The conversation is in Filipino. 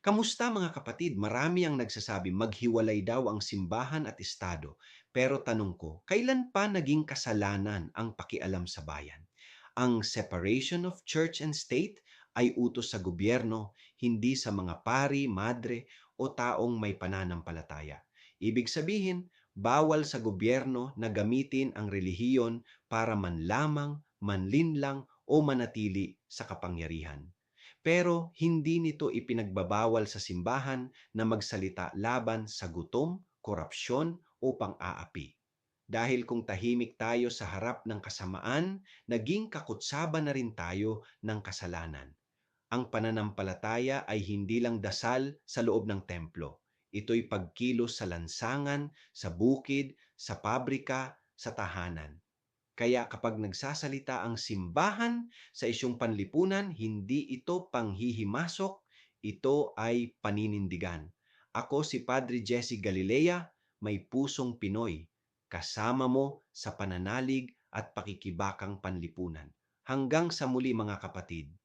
Kamusta mga kapatid? Marami ang nagsasabi maghiwalay daw ang simbahan at estado. Pero tanong ko, kailan pa naging kasalanan ang pakialam sa bayan? Ang separation of church and state ay utos sa gobyerno, hindi sa mga pari, madre o taong may pananampalataya. Ibig sabihin, bawal sa gobyerno na gamitin ang relihiyon para manlamang, manlinlang o manatili sa kapangyarihan. Pero hindi nito ipinagbabawal sa simbahan na magsalita laban sa gutom, korupsyon o pang-aapi. Dahil kung tahimik tayo sa harap ng kasamaan, naging kakutsaba na rin tayo ng kasalanan. Ang pananampalataya ay hindi lang dasal sa loob ng templo. Ito'y pagkilos sa lansangan, sa bukid, sa pabrika, sa tahanan. Kaya kapag nagsasalita ang simbahan sa isyong panlipunan, hindi ito panghihimasok, ito ay paninindigan. Ako si Padre Jesse Galilea, may pusong Pinoy. Kasama mo sa pananalig at pakikibakang panlipunan. Hanggang sa muli mga kapatid.